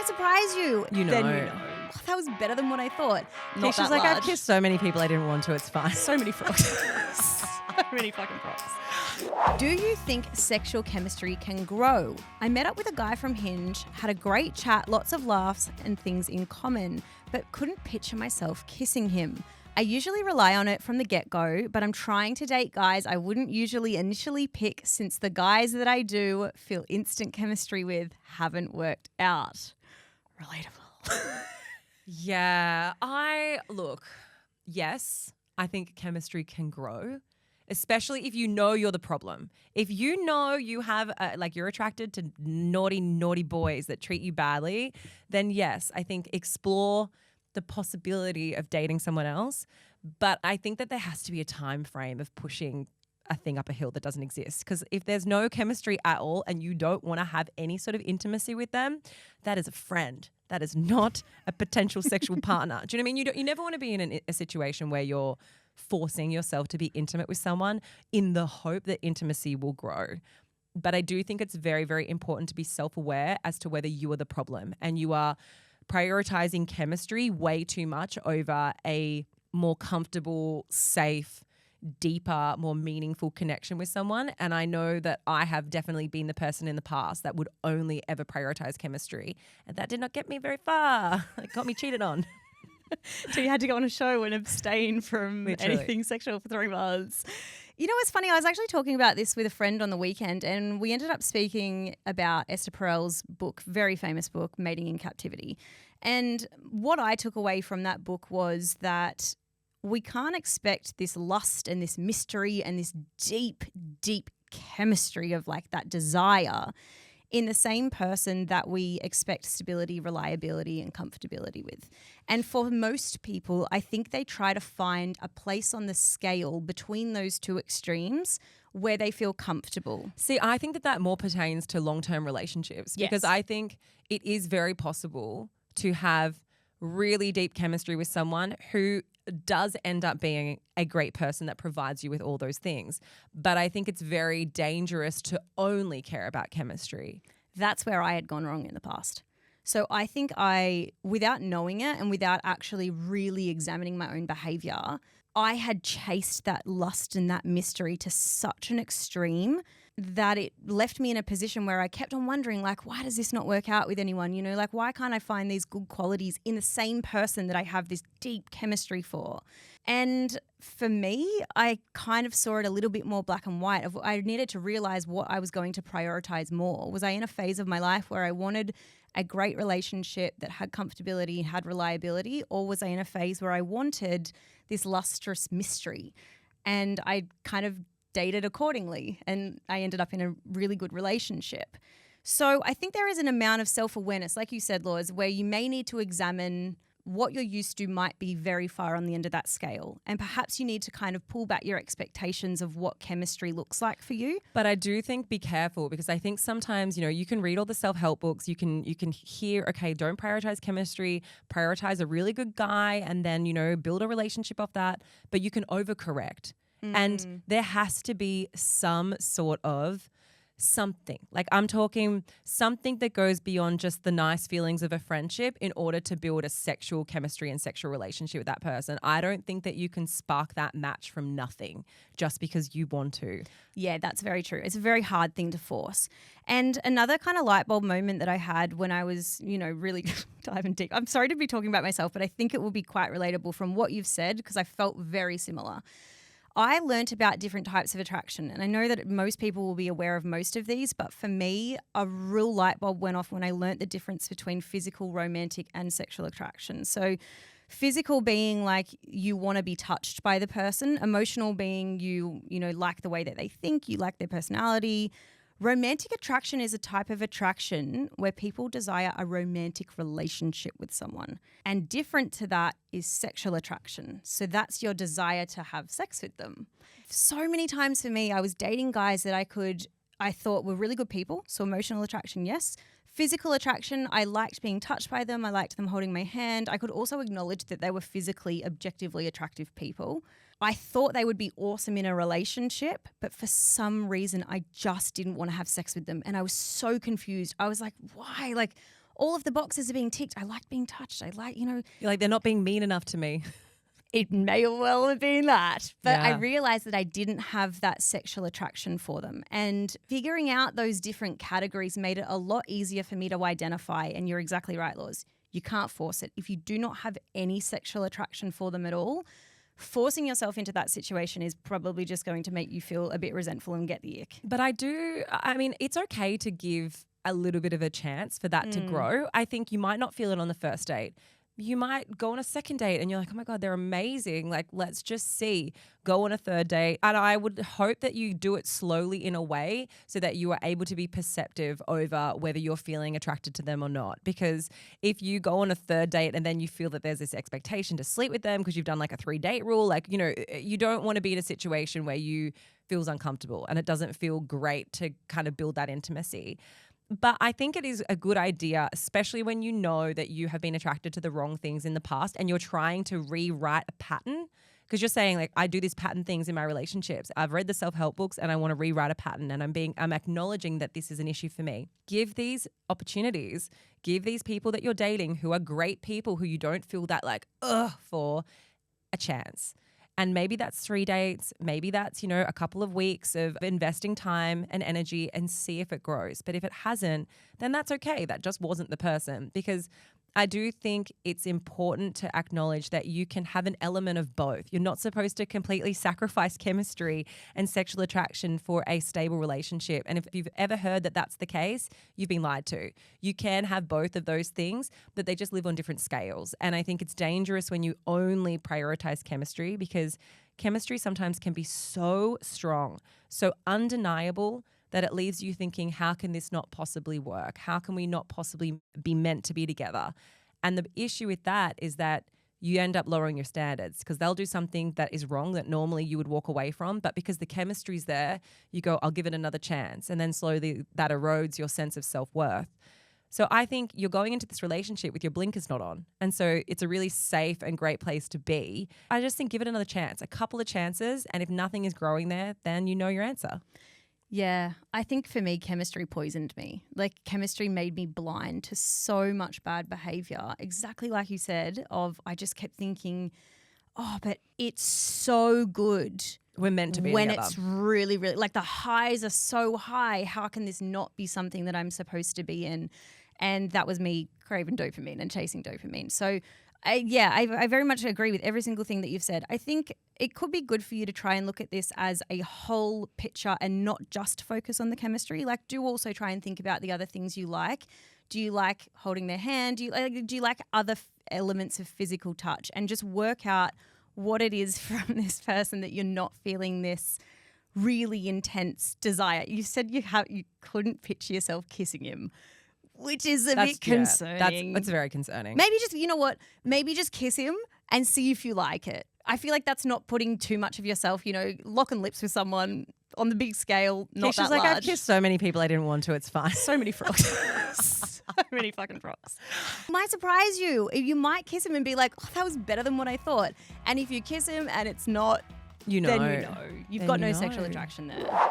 surprise you. You know. Then you know. Oh, that was better than what I thought. Not Keisha's that like, I've large. kissed so many people I didn't want to. It's fine. So many frogs. So many fucking frogs. Do you think sexual chemistry can grow? I met up with a guy from Hinge, had a great chat, lots of laughs and things in common, but couldn't picture myself kissing him. I usually rely on it from the get-go, but I'm trying to date guys I wouldn't usually initially pick since the guys that I do feel instant chemistry with haven't worked out. Relatable. Yeah, yes, I think chemistry can grow, especially if you know you're the problem. If you know you have, you're attracted to naughty, naughty boys that treat you badly, then yes, I think explore the possibility of dating someone else. But I think that there has to be a time frame of pushing a thing up a hill that doesn't exist. Because if there's no chemistry at all and you don't want to have any sort of intimacy with them, that is a friend. That is not a potential sexual partner. Do you know what I mean? You never want to be in a situation where you're forcing yourself to be intimate with someone in the hope that intimacy will grow. But I do think it's very, very important to be self-aware as to whether you are the problem and you are prioritizing chemistry way too much over a more comfortable, safe, deeper, more meaningful connection with someone. And I know that I have definitely been the person in the past that would only ever prioritize chemistry. And that did not get me very far. It got me cheated on. So you had to go on a show and abstain from anything sexual for 3 months. You know what's funny? I was actually talking about this with a friend on the weekend, and we ended up speaking about Esther Pells' book, very famous book, Mating in Captivity. And what I took away from that book was that we can't expect this lust and this mystery and this deep, deep chemistry of like that desire in the same person that we expect stability, reliability, and comfortability with. And for most people, I think they try to find a place on the scale between those two extremes where they feel comfortable. See, I think that more pertains to long-term relationships because I think it is very possible to have really deep chemistry with someone who does end up being a great person that provides you with all those things. But I think it's very dangerous to only care about chemistry. That's where I had gone wrong in the past. So I think without knowing it and without actually really examining my own behavior, I had chased that lust and that mystery to such an extreme that it left me in a position where I kept on wondering, like, why does this not work out with anyone? You know, like, why can't I find these good qualities in the same person that I have this deep chemistry for? And for me, I kind of saw it a little bit more black and white. I needed to realize what I was going to prioritize more. Was I in a phase of my life where I wanted a great relationship that had comfortability and had reliability, or was I in a phase where I wanted this lustrous mystery? And I kind of dated accordingly, and I ended up in a really good relationship. So I think there is an amount of self-awareness, like you said, Laws, where you may need to examine what you're used to might be very far on the end of that scale. And perhaps you need to kind of pull back your expectations of what chemistry looks like for you. But I do think be careful because I think sometimes, you know, you can read all the self-help books, you can hear, okay, don't prioritize chemistry, prioritize a really good guy and then, you know, build a relationship off that, but you can overcorrect. And there has to be some sort of something. Like I'm talking something that goes beyond just the nice feelings of a friendship in order to build a sexual chemistry and sexual relationship with that person. I don't think that you can spark that match from nothing just because you want to. Yeah, that's very true. It's a very hard thing to force. And another kind of light bulb moment that I had when I was, you know, really diving deep. I'm sorry to be talking about myself, but I think it will be quite relatable from what you've said because I felt very similar. I learnt about different types of attraction, and I know that most people will be aware of most of these, but for me, a real light bulb went off when I learnt the difference between physical, romantic, and sexual attraction. So physical being like you want to be touched by the person, emotional being you know, like the way that they think, you like their personality. Romantic attraction is a type of attraction where people desire a romantic relationship with someone. And different to that is sexual attraction. So that's your desire to have sex with them. So many times for me, I was dating guys that I thought were really good people. So emotional attraction, yes. Physical attraction, I liked being touched by them. I liked them holding my hand. I could also acknowledge that they were physically, objectively attractive people. I thought they would be awesome in a relationship, but for some reason I just didn't want to have sex with them. And I was so confused. I was like, why? Like all of the boxes are being ticked. I like being touched. I like, You're like, they're not being mean enough to me. it may well have been that. But I Yeah. realized that I didn't have that sexual attraction for them. And figuring out those different categories made it a lot easier for me to identify. And you're exactly right, Laws. You can't force it. If you do not have any sexual attraction for them at all, forcing yourself into that situation is probably just going to make you feel a bit resentful and get the ick. But it's okay to give a little bit of a chance for that to grow. I think you might not feel it on the first date. You might go on a second date and you're like, oh my God, they're amazing. Like, let's just see. Go on a third date. And I would hope that you do it slowly in a way so that you are able to be perceptive over whether you're feeling attracted to them or not. Because if you go on a third date and then you feel that there's this expectation to sleep with them because you've done like a 3-date rule, like, you don't want to be in a situation where you feels uncomfortable and it doesn't feel great to kind of build that intimacy. But I think it is a good idea, especially when you know that you have been attracted to the wrong things in the past and you're trying to rewrite a pattern. Because you're saying, like, I do these pattern things in my relationships. I've read the self-help books and I want to rewrite a pattern, and I'm acknowledging that this is an issue for me. Give these opportunities. Give these people that you're dating who are great people who you don't feel that like, for, a chance. And maybe that's 3 dates. Maybe that's, a couple of weeks of investing time and energy and see if it grows. But if it hasn't, then that's okay. That just wasn't the person. Because I do think it's important to acknowledge that you can have an element of both. You're not supposed to completely sacrifice chemistry and sexual attraction for a stable relationship. And if you've ever heard that that's the case, you've been lied to. You can have both of those things, but they just live on different scales. And I think it's dangerous when you only prioritize chemistry, because chemistry sometimes can be so strong, so undeniable, that it leaves you thinking, how can this not possibly work? How can we not possibly be meant to be together? And the issue with that is that you end up lowering your standards, because they'll do something that is wrong that normally you would walk away from. But because the chemistry's there, you go, I'll give it another chance. And then slowly that erodes your sense of self-worth. So I think you're going into this relationship with your blinkers not on. And so it's a really safe and great place to be. I just think give it another chance, a couple of chances. And if nothing is growing there, then you know your answer. Yeah, I think for me, chemistry poisoned me. Like, chemistry made me blind to so much bad behavior. Exactly like you said, I just kept thinking, but it's so good. We're meant to be when together. It's really, really, like, the highs are so high. How can this not be something that I'm supposed to be in? And that was me craving dopamine and chasing dopamine. So I very much agree with every single thing that you've said. I think it could be good for you to try and look at this as a whole picture and not just focus on the chemistry. Like, do also try and think about the other things you like. Do you like holding their hand? Do you like other elements of physical touch? And just work out what it is from this person that you're not feeling this really intense desire. You said you couldn't picture yourself kissing him, which is a bit concerning. That's very concerning. Maybe just, you know what? Maybe just kiss him and see if you like it. I feel like that's not putting too much of yourself, locking lips with someone on the big scale, not Keisha's that like, large. I've kissed so many people I didn't want to. It's fine. So many frogs. So many fucking frogs. Might surprise you. You might kiss him and be like, that was better than what I thought. And if you kiss him and it's not, You know. then you know. You've got no sexual attraction there.